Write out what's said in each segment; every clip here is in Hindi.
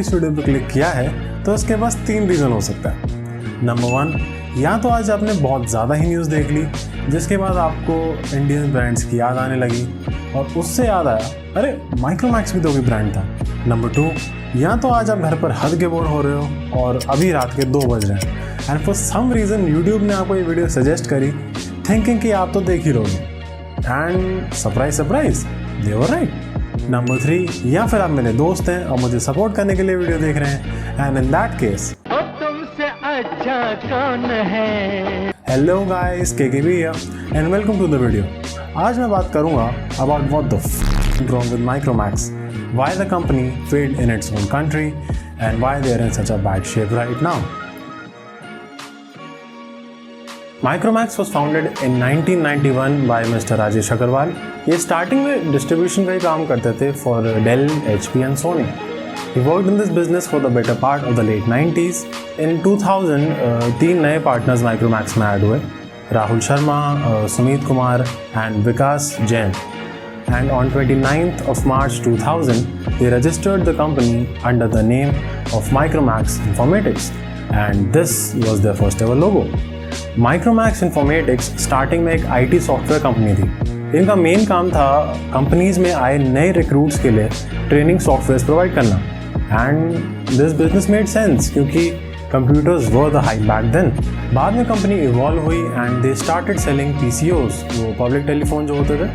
इस वीडियो पर क्लिक किया है तो उसके पास 3 रीज़न हो सकता है। नंबर 1, या तो आज आपने बहुत ज़्यादा ही न्यूज़ देख ली जिसके बाद आपको इंडियन ब्रांड्स की याद आने लगी और उससे याद आया अरे माइक्रोमैक्स भी तो कोई ब्रांड था। नंबर 2, या तो आज आप घर पर हद के बोर हो रहे हो और अभी रात के 2 बज रहे हैं and for some reason YouTube ने आपको ये वीडियो सजेस्ट करी थिंकिंग कि आप तो देख ही लोगे and surprise they were right. Number 3, या फिर आप मेरे दोस्त हैं और मुझे सपोर्ट करने के लिए वीडियो देख रहे हैं एंड इन दैट केस तुमसे अच्छा कौन है। Hello guys, KKB here and welcome to the video. आज मैं बात करूंगा about what the wrong with Micromax, why the company failed in its own country and why they are in such a bad shape right now. Micromax was founded in 1991 by Mr. Rajesh Agarwal. ये स्टार्टिंग में डिस्ट्रीब्यूशन का ही काम करते थे for Dell, HP and Sony. He worked in this business for the better part of the late 90s. In 2000 3 नए पार्टनर्स Micromax में ऐड हुए, Rahul Sharma, Sumit Kumar and Vikas Jain. And on 29th of March 2000, they registered the company under the name of Micromax Informatics, and this was their first ever logo. Micromax Informatics starting में एक IT सॉफ्टवेयर कंपनी थी। इनका मेन काम था कंपनीज में आए नए रिक्रूट्स के लिए ट्रेनिंग सॉफ्टवेयर प्रोवाइड करना and this business made sense क्योंकि computers were the hype back then. बाद में कंपनी इवॉल्व हुई and they started selling PCOs, वो पब्लिक टेलीफोन जो होते थे,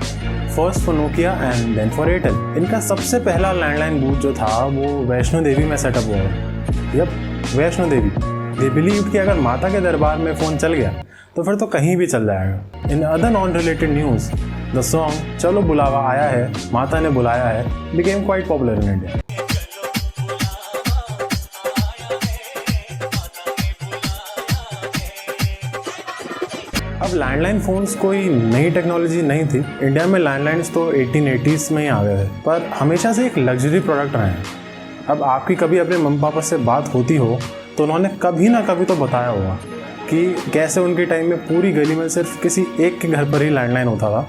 first for Nokia and then for Airtel. इनका सबसे पहला लैंडलाइन बूथ जो था वो वैष्णो देवी में सेटअप हुआ। वैष्णो देवी। दे बिलीव कि अगर माता के दरबार में फ़ोन चल गया तो फिर तो कहीं भी चल जाएगा। In other non related news, the song चलो बुलावा आया है, माता ने बुलाया है became quite popular in India. अब लैंडलाइन फ़ोन्स कोई नई टेक्नोलॉजी नहीं थी। इंडिया में लैंडलाइंस तो 1880s में ही आ गए थे, पर हमेशा से एक लग्जरी प्रोडक्ट रहे हैं। अब आपकी कभी अपने मम्मी पापा से बात होती हो तो उन्होंने कभी ना कभी तो बताया होगा कि कैसे उनके टाइम में पूरी गली में सिर्फ किसी एक के घर पर ही लैंडलाइन होता था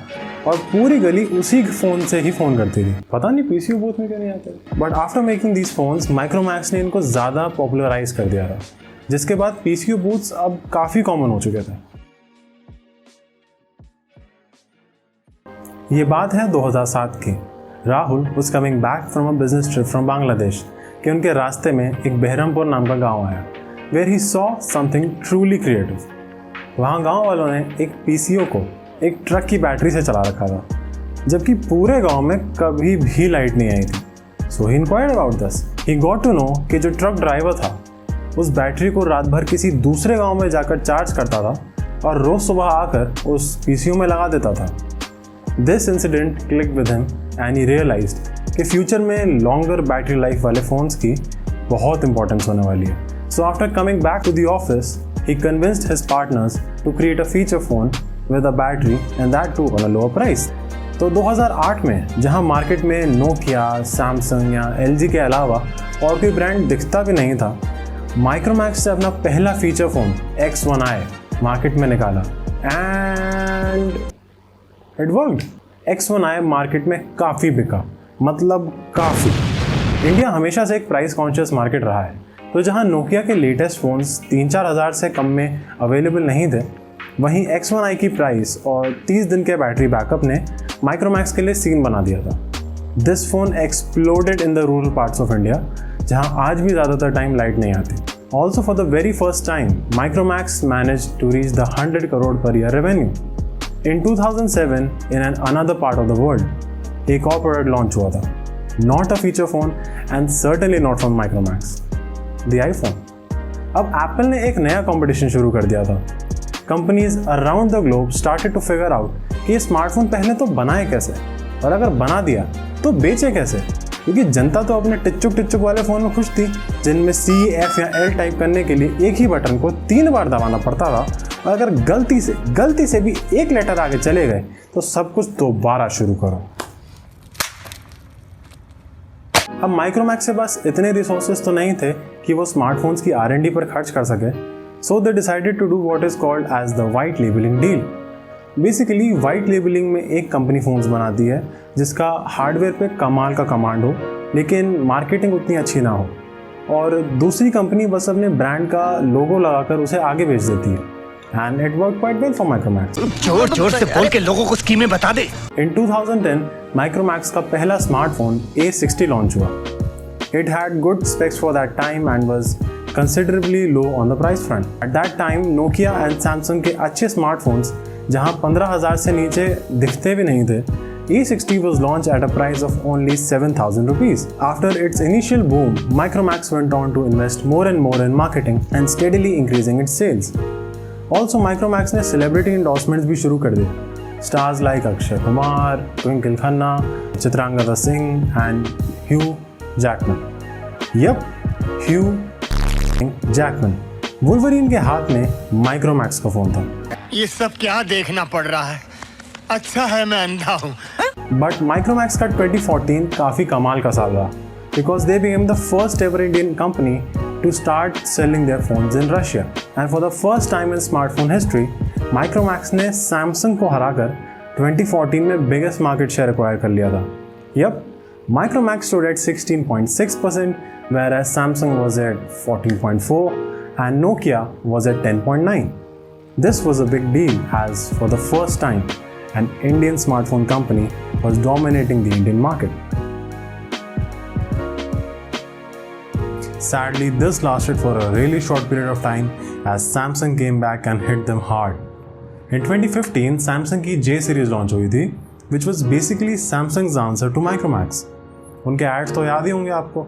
और पूरी गली उसी फ़ोन से ही फ़ोन करती थी। पता नहीं PCO बूथ में क्यों नहीं आते। But after making these phones Micromax ने इनको ज़्यादा पॉपुलराइज कर दिया था, जिसके बाद PCO बूथ्स अब काफ़ी कॉमन हो चुके थे। ये बात है 2007 की। Rahul was coming back from a business trip from Bangladesh कि उनके रास्ते में एक बहरमपुर नाम का गांव आया where he saw something truly creative. वहाँ गांव वालों ने एक PCO को एक ट्रक की बैटरी से चला रखा था, जबकि पूरे गांव में कभी भी लाइट नहीं आई थी। So he inquired about this. He got to know कि जो ट्रक ड्राइवर था उस बैटरी को रात भर किसी दूसरे गांव में जाकर चार्ज करता था और रोज़ सुबह आकर उस PCO में लगा देता था। This incident clicked with him and he realized कि फ्यूचर में लॉन्गर बैटरी लाइफ वाले फ़ोन्स की बहुत इंपॉर्टेंस होने वाली है। So after coming back to the office, he convinced his partners to create a feature phone with a battery and that too on a lower price. तो 2008 में जहां मार्केट में नोकिया, सैमसंग या LG के अलावा और कोई ब्रांड दिखता भी नहीं था, माइक्रोमैक्स से अपना पहला फीचर फ़ोन X1i मार्केट में निकाला and it worked. X1i market में काफ़ी बिका, मतलब काफ़ी। इंडिया हमेशा से एक प्राइस कॉन्शियस मार्केट रहा है, तो जहां नोकिया के लेटेस्ट फ़ोन्स 3-4 हज़ार से कम में अवेलेबल नहीं थे, वहीं X1i की प्राइस और 30 दिन के बैटरी बैकअप ने माइक्रोमैक्स के लिए सीन बना दिया था। This phone exploded in the rural parts of India, जहां आज भी ज़्यादातर टाइम लाइट नहीं आती। Also for the very first time Micromax manage to reach the 100 crore per year revenue. In 2007, in another part of the world, एक और प्रोडक्ट लॉन्च हुआ था, not a feature phone and certainly not from Micromax, the iPhone. अब Apple ने एक नया कंपटीशन शुरू कर दिया था। Companies around the globe started to figure out कि ये स्मार्टफोन पहले तो बनाए कैसे और अगर बना दिया तो बेचे कैसे, क्योंकि जनता तो अपने टिच्चुक वाले फ़ोन में खुश थी जिनमें C, F या L टाइप करने के लिए एक ही बटन को 3 बार दबाना पड़ता था और अगर गलती से भी एक लेटर आगे चले गए तो सब कुछ दोबारा शुरू करो। अब माइक्रोमैक्स के पास इतने रिसोर्सेज तो नहीं थे कि वो स्मार्टफोन्स की R&D पर खर्च कर सके, so they decided to do what is called as the white labelling deal. Basically white labelling में एक कंपनी फ़ोन्स बनाती है जिसका हार्डवेयर पे कमाल का कमांड हो लेकिन मार्केटिंग उतनी अच्छी ना हो। और दूसरी कंपनी बस अपने ब्रांड का लोगो लगाकर उसे आगे भेज देती है। And it work quite well for Micromax. जोर जोर से बोल के लोगों को स्कीमें बता दे। इन 2010 माइक्रोमैक्स का पहला स्मार्टफोन A60 लॉन्च हुआ। It had good specs for that time and was considerably low on the price front. At that time Nokia and Samsung के अच्छे स्मार्टफोन्स जहां 15,000 से नीचे दिखते भी नहीं थे, A60 was launched at a price of only 7,000 rupees. After its initial boom, Micromax went on to invest more and more in marketing and steadily increasing its sales. Also, Micromax ने celebrity endorsements भी शुरू कर दिए। Stars like Akshay Kumar, Twinkle Khanna, Chitrangada Singh and Hugh Jackman. Yup, Hugh Jackman. Wolverine के हाथ में Micromax का फोन था। ये सब क्या देखना पड़ रहा है? अच्छा है मैं अंधा हूँ। बट माइक्रोमैक्स का 2014 काफ़ी कमाल का साल रहा because they became the first ever Indian company to start selling their phones in Russia and for the first time in smartphone history Micromax ने सैमसंग को हराकर 2014 में बिगेस्ट मार्केट शेयर एक्वायर कर लिया था। Yup, Micromax stood at 16.6% whereas Samsung was at 14.4 and Nokia was at 10.9. This was a big deal as for the first time an Indian smartphone company was dominating the Indian market. Sadly, this lasted for a really short period of time as Samsung came back and hit them hard. In 2015, Samsung की J series launch हुई थी, which was basically Samsung's answer to Micromax. उनके एड्स तो याद ही होंगे आपको।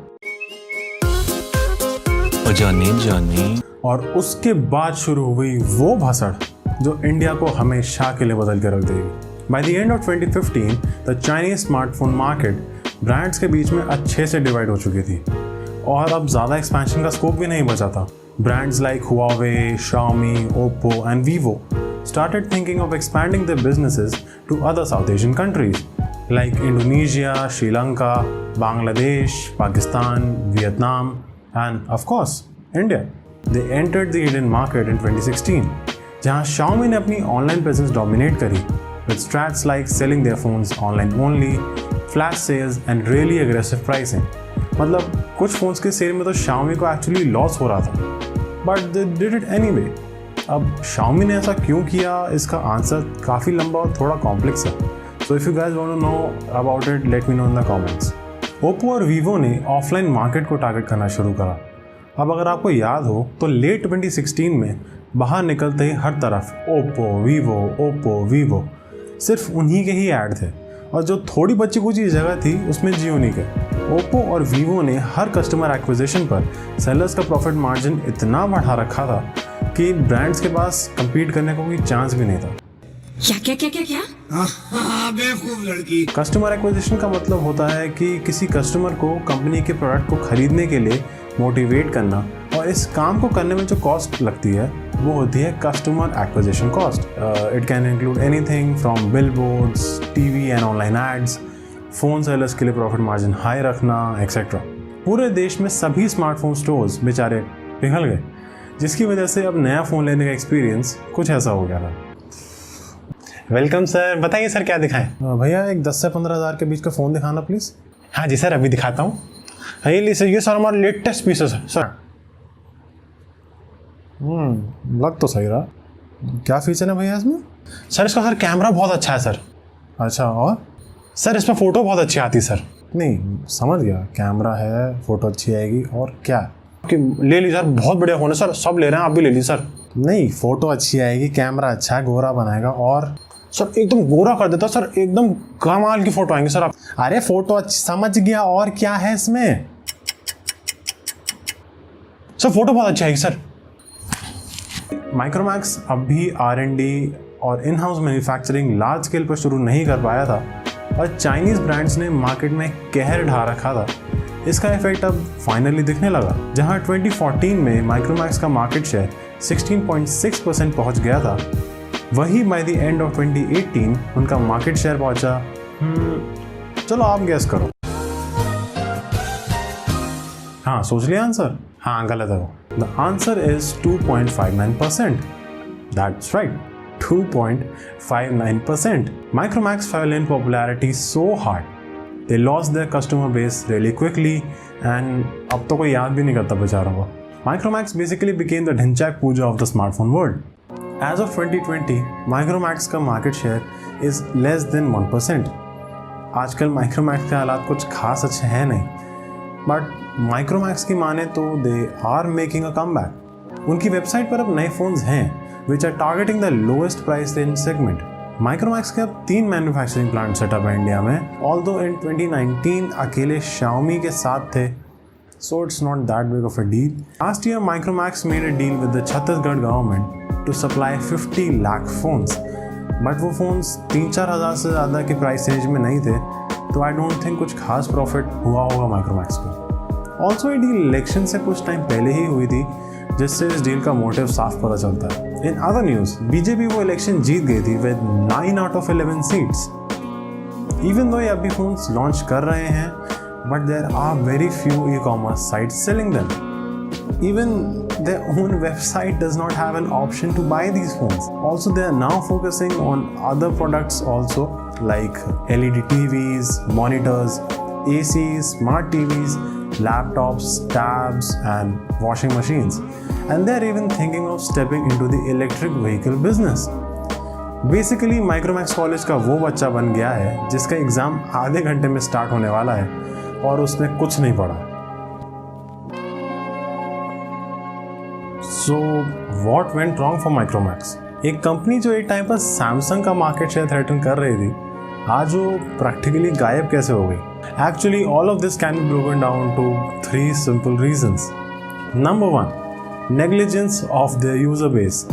जानी और उसके बाद शुरू हुई वो भसड़ जो इंडिया को हमेशा के लिए बदल के रख देगी। By the end of 2015, the Chinese smartphone market brands के बीच में अच्छे से डिवाइड हो चुकी थी और अब ज़्यादा एक्सपेंशन का स्कोप भी नहीं बचा था। Brands like Huawei, Xiaomi, Oppo and Vivo started thinking of expanding their businesses to other South Asian countries like Indonesia, Sri Lanka, Bangladesh, Pakistan, Vietnam and of course India. They entered the Indian market in 2016, जहाँ Xiaomi ने अपनी ऑनलाइन प्रेजेंस डोमिनेट करी with strats like selling their phones online only, flash sales and really aggressive pricing. मतलब कुछ फोन्स के सेल में तो Xiaomi को एक्चुअली लॉस हो रहा था, but they did it anyway. अब Xiaomi ने ऐसा क्यों किया, इसका आंसर काफ़ी लंबा और थोड़ा कॉम्प्लेक्स है। So if you guys want to know about it, let me know in the comments. Oppo और Vivo ने ऑफलाइन मार्केट को टारगेट करना शुरू करा। अब अगर आपको याद हो तो लेट 2016 में बाहर निकलते ही हर तरफ ओप्पो वीवो सिर्फ उन्हीं के ही ऐड थे और जो थोड़ी बची कुछ जगह थी उसमें जियो नहीं के। ओप्पो और वीवो ने हर कस्टमर एक्विजिशन पर सेलर्स का प्रॉफिट मार्जिन इतना बढ़ा रखा था कि ब्रांड्स के पास compete करने का कोई चांस भी नहीं था। क्या? बेवकूफ लड़की। कस्टमर एक्विजिशन का मतलब होता है कि किसी कस्टमर को कंपनी के प्रोडक्ट को खरीदने के लिए मोटिवेट करना और इस काम को करने में जो कॉस्ट लगती है वो होती है customer acquisition cost. It can include anything from billboards, TV and online ads, phone sellers के लिए प्रॉफिट मार्जिन हाई रखना एक्सेट्रा। पूरे देश में सभी स्मार्टफोन स्टोर्स बेचारे पिघल गए, जिसकी वजह से अब नया फ़ोन लेने का एक्सपीरियंस कुछ ऐसा हो गया था। वेलकम सर, बताइए सर क्या दिखाएं? भैया एक 10 से 15 हज़ार के बीच का फ़ोन दिखाना प्लीज़। हाँ जी सर, अभी दिखाता हूँ। ये सर हमारा लेटेस्ट पीसेस है सर। लग तो सही रहा। क्या फीचर है भैया इसमें? सर इसका सर कैमरा बहुत अच्छा है सर। अच्छा, और सर इसमें फ़ोटो बहुत अच्छी आती है सर। नहीं समझ गया, कैमरा है, फ़ोटो अच्छी आएगी और क्या कि ले ली सर, बहुत बढ़िया फ़ोन है सर, सब ले रहे हैं, आप भी ले ली सर। नहीं, फ़ोटो अच्छी आएगी, कैमरा अच्छा है, गोरा बनाएगा और सर एकदम गोरा कर देता सर, एकदम कमाल की फ़ोटो आएंगी सर आप। अरे फ़ोटो अच्छी, समझ गया, और क्या है इसमें? सर फ़ोटो बहुत अच्छी आएगी सर। माइक्रोमैक्स अब भी R&D और in house manufacturing large scale पर शुरू नहीं कर पाया था और चाइनीज़ ब्रांड्स ने मार्केट में कहर ढा रखा था। इसका इफेक्ट अब फाइनली दिखने लगा, जहां 2014 में माइक्रोमैक्स का मार्केट शेयर 16.6% पहुंच गया था। वही बाय द एंड ऑफ 2018 उनका मार्केट शेयर पहुंचा, चलो आप गेस करो। हाँ, सोच लिया आंसर? हाँ, गलत है वो। The answer is 2.59%। That's right, 2.59%. Micromax fell in popularity so hard, they lost their customer base really quickly and अब तो कोई याद भी नहीं करता बेचारों को। Micromax basically became the Dhinchak Pooja of the smartphone world. As of 2020 Micromax का market share is less than 1%। आजकल माइक्रोमैक्स के हालात कुछ खास अच्छे हैं नहीं, बट माइक्रोमैक्स की माने तो they are making a comeback. उनकी वेबसाइट पर अब नए फ़ोन्स हैं which are targeting the lowest price range segment. Micromax के अब 3 मैन्युफैक्चरिंग प्लांट सेटअप है इंडिया में, ऑल्दो इन 2019 अकेले Xiaomi के साथ थे, so it's not that big of a deal. Last year Micromax made a deal with the Chhattisgarh government to supply 50 lakh phones, but वो phones 3-4 हज़ार से ज़्यादा के प्राइस रेंज में नहीं थे, तो आई डोंट थिंक कुछ खास प्रॉफिट हुआ होगा माइक्रोमैक्स को। ऑल्सो ये डील इलेक्शन से कुछ टाइम पहले ही हुई थी, जिससे इस डील का मोटिव साफ पता चलता है। इन अदर न्यूज़ बीजेपी वो इलेक्शन जीत गई थी with 9 out of 11 seats. Even though ये अभी फोन्स लॉन्च कर रहे हैं, but there are very few e-commerce sites selling them. Even their own website does not have an option to buy these phones. Also, they are now focusing on other products also, like LED TVs, monitors, ACs, smart TVs, laptops, tabs and washing machines. And they are even thinking of stepping into the electric vehicle business. Basically, Micromax college का वो बच्चा बन गया है जिसका एग्ज़ाम आधे घंटे में स्टार्ट होने वाला है और उसने कुछ नहीं पढ़ा। So what went wrong for Micromax? एक कंपनी जो एक टाइम पर सैमसंग का मार्केट शेयर थ्रेटन कर रही थी, आज वो प्रैक्टिकली गायब कैसे हो गई? Actually all of this can be broken down to 3 simple reasons. Number 1, negligence of the user base.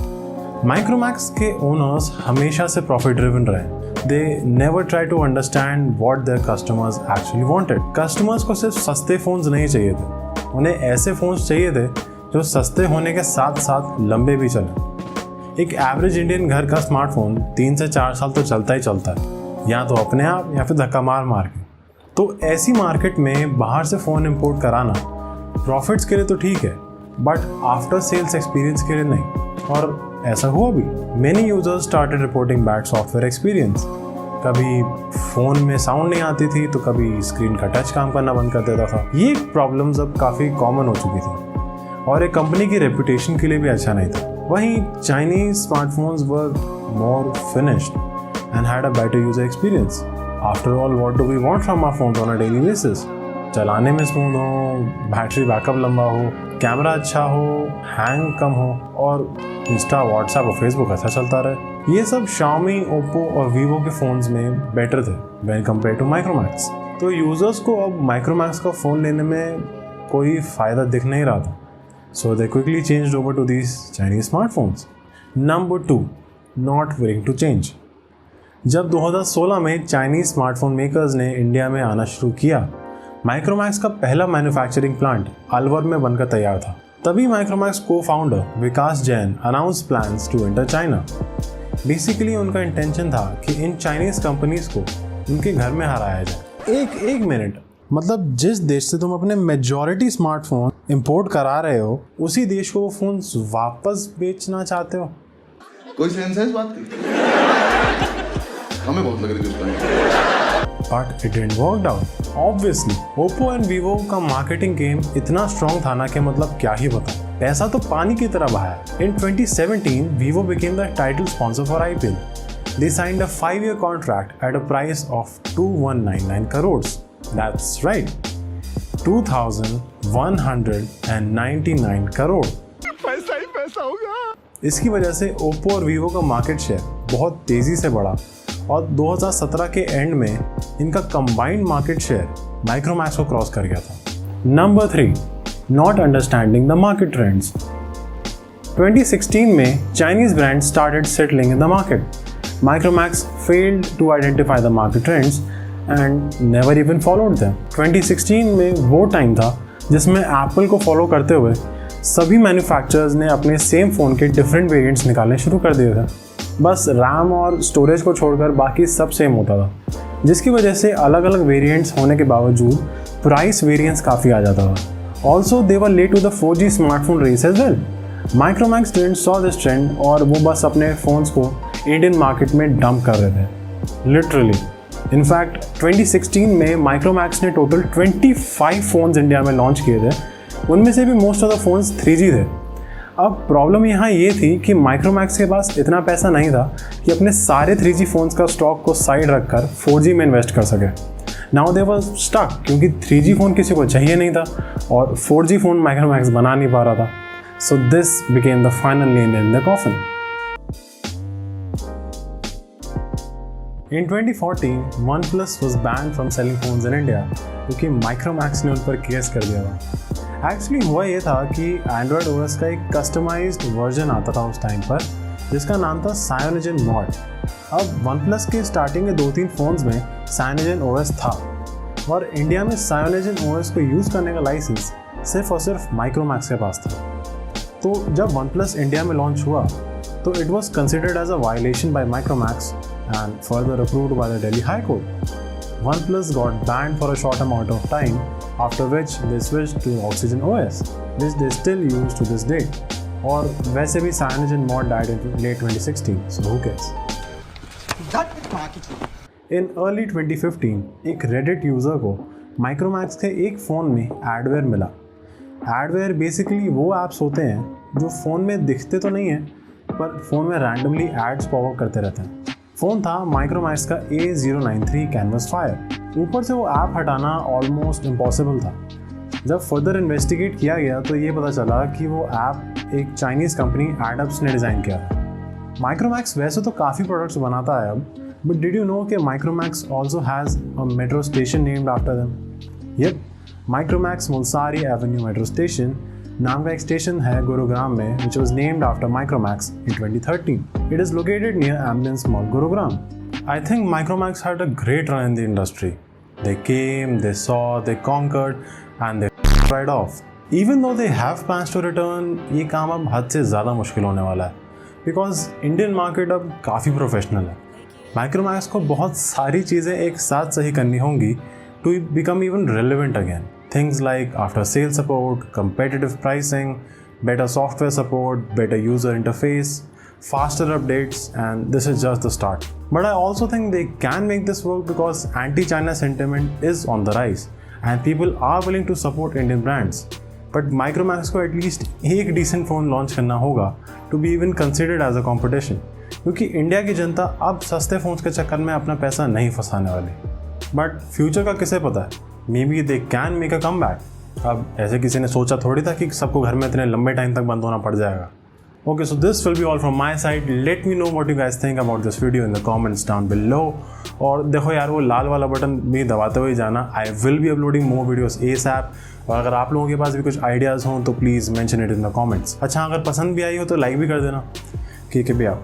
Micromax के ओनर्स हमेशा से प्रॉफिट ड्रिवन रहे। They never try to understand what their customers actually wanted. Customers को सिर्फ सस्ते फ़ोन्स नहीं चाहिए थे, उन्हें ऐसे फ़ोन्स चाहिए थे जो सस्ते होने के साथ साथ लंबे भी चलें। एक एवरेज इंडियन घर का स्मार्टफोन 3 से 4 साल तो चलता ही चलता है, या तो अपने आप या फिर धक्का मार मार के। तो ऐसी मार्केट में बाहर से फ़ोन इंपोर्ट कराना प्रॉफिट्स के लिए तो ठीक है, बट आफ्टर सेल्स एक्सपीरियंस के लिए नहीं। और ऐसा हुआ भी। Many users started reporting bad software experience. कभी फ़ोन में साउंड नहीं आती थी, तो कभी स्क्रीन का टच काम करना बंद कर देता था। ये प्रॉब्लम्स अब काफ़ी कॉमन हो चुकी थी और एक कंपनी की रेपुटेशन के लिए भी अच्छा नहीं था। वहीं Chinese smartphones were more finished and had a better user experience. After all, what do we want from our phones on a daily basis? चलाने में स्मूथ हो, बैटरी बैकअप लंबा हो, कैमरा अच्छा हो, हैंग कम हो और इंस्टा, व्हाट्सएप और फेसबुक अच्छा चलता रहे। ये सब Xiaomi, Oppo और Vivo के फ़ोन्स में बेटर थे व्हेन कंपेयर टू माइक्रोमैक्स। तो यूज़र्स को अब माइक्रोमैक्स का फ़ोन लेने में कोई फ़ायदा दिख नहीं रहा था, so they quickly changed over to these Chinese smartphones. Number 2, not willing to change. जब 2016 में चाइनीज स्मार्टफोन मेकर्स ने इंडिया में आना शुरू किया, माइक्रोमैक्स का पहला मैन्युफैक्चरिंग प्लांट अलवर में बनकर तैयार था। तभी माइक्रोमैक्स को founder Vikas Jain announce plans to enter China. Basically उनका इंटेंशन था कि इन चाइनीज कंपनीज को उनके घर में हराया जाए। एक मिनट, मतलब जिस देश से तुम अपने मेजॉरिटी स्मार्टफोन इंपोर्ट करा रहे हो, उसी देश को वो फोन वापस बेचना चाहते हो? कोई सेंस है इस बात की? हमें बहुत लग रही थी। But it didn't work out. Obviously, Oppo and Vivo का मार्केटिंग गेम इतना स्ट्रॉन्ग था ना कि मतलब क्या ही बताऊं। पैसा तो पानी की तरह बहाया। In 2017, Vivo became the title sponsor for IPL. They signed a 5-year contract at a price of 2199 crores. That's right, 2199 crore. पैसा ही पैसा होगा। इसकी वजह से Oppo और Vivo का मार्केट शेयर बहुत तेजी से बढ़ा और 2017 के एंड में इनका कंबाइंड मार्केट शेयर माइक्रोमैक्स को क्रॉस कर गया था। Number 3, not understanding the market trends. 2016 में Chinese brand started settling in the market. Micromax failed to identify the market trends and never even followed them. 2016 में वो टाइम था जिसमें एप्पल को फॉलो करते हुए सभी मैन्युफैक्चरर्स ने अपने सेम फ़ोन के डिफरेंट वेरिएंट्स निकालने शुरू कर दिए थे। बस रैम और स्टोरेज को छोड़कर बाकी सब सेम होता था, जिसकी वजह से अलग अलग वेरिएंट्स होने के बावजूद प्राइस वेरिएंस काफ़ी आ जाता था। Also they were late to the 4G smartphone race as well. Micromax didn't saw this trend और वो बस अपने फ़ोन्स को इंडियन मार्केट में डंप कर रहे थे, लिटरली। इनफैक्ट 2016 में माइक्रोमैक्स ने टोटल 25 फ़ोन्स इंडिया में लॉन्च किए थे, उनमें से भी most of the phones 3G थे। अब प्रॉब्लम यहाँ ये थी कि माइक्रोमैक्स के पास इतना पैसा नहीं था कि अपने सारे 3G फ़ोन्स का स्टॉक को साइड रखकर 4G में इन्वेस्ट कर सके। नाउ दे वाज स्टक क्योंकि 3G फ़ोन किसी को चाहिए नहीं था और 4G फ़ोन माइक्रोमैक्स बना नहीं पा रहा था। So this became the final nail in the coffin. In 2014, OnePlus was banned from selling phones in India क्योंकि माइक्रोमैक्स ने उन पर केस कर दिया था। एक्चुअली हुआ ये था कि Android OS का एक कस्टमाइज्ड वर्जन आता था उस टाइम पर जिसका नाम था CyanogenMod। अब OnePlus के स्टार्टिंग के 2-3 फ़ोन्स में CyanogenOS था और इंडिया में CyanogenOS को यूज़ करने का लाइसेंस सिर्फ और सिर्फ माइक्रोमैक्स के पास था। तो जब OnePlus इंडिया में लॉन्च हुआ तो it was considered as a violation by Micromax and further approved by the Delhi High Court. OnePlus got banned for a short amount of time, after which they switched to Oxygen OS, which they still use to this day. और वैसे भी CyanogenMod died in late 2016, so who cares? In early 2015, एक Reddit user को Micromax के एक फ़ोन में एडवेयर मिला। एडवेयर बेसिकली वो ऐप्स होते हैं जो फ़ोन में दिखते तो नहीं हैं पर फ़ोन में रैंडमली एड्स पॉपअप करते रहते हैं। फ़ोन था माइक्रोमैक्स का A093 कैनवस फायर। ऊपर से वो ऐप हटाना ऑलमोस्ट इम्पॉसिबल था। जब फर्दर इन्वेस्टिगेट किया गया तो ये पता चला कि वो ऐप एक चाइनीज़ कंपनी एडअप्स ने डिज़ाइन किया था। माइक्रोमैक्स वैसे तो काफ़ी प्रोडक्ट्स बनाता है अब, बट डिड यू नो कि Micromax also has a metro station named after them? Yup, Micromax Mulsari avenue metro station नाम का एक स्टेशन है गुरुग्राम में which was named after Micromax in 2013. It is located near Ambulance Mall, Gurugram. I think Micromax had a great run in the industry. They came, they saw, they conquered and they right off. Even though they have plans to return, ये काम अब हद से ज़्यादा मुश्किल होने वाला है because Indian market अब काफ़ी प्रोफेशनल है। Micromax को बहुत सारी चीज़ें एक साथ सही करनी होंगी to become even relevant again. Things like after sale support, competitive pricing, better software support, better user interface, faster updates, and this is just the start. But I also think they can make this work because anti-China sentiment is on the rise and people are willing to support Indian brands. But Micromax को at least एक decent phone launch करना होगा to be even considered as a competition क्योंकि इंडिया की जनता अब सस्ते फ़ोन्स के चक्कर में अपना पैसा नहीं फंसाने वाली। बट फ्यूचर का किसे पता है, may be they can make a come back. अब ऐसे किसी ने सोचा थोड़ी था कि सबको घर में इतने लंबे टाइम तक बंद होना पड़ जाएगा। Okay, so this will be all from my side. Let me know what you guys think about this video in the comments down below. और देखो यार, वो लाल वाला बटन भी दबाते हुए जाना। I will be uploading more videos ASAP। और अगर आप लोगों के पास भी कुछ आइडियाज़ हों तो please mention it in the comments. अच्छा, अगर पसंद भी आई हो तो लाइक भी कर देना। ठीक है भैया।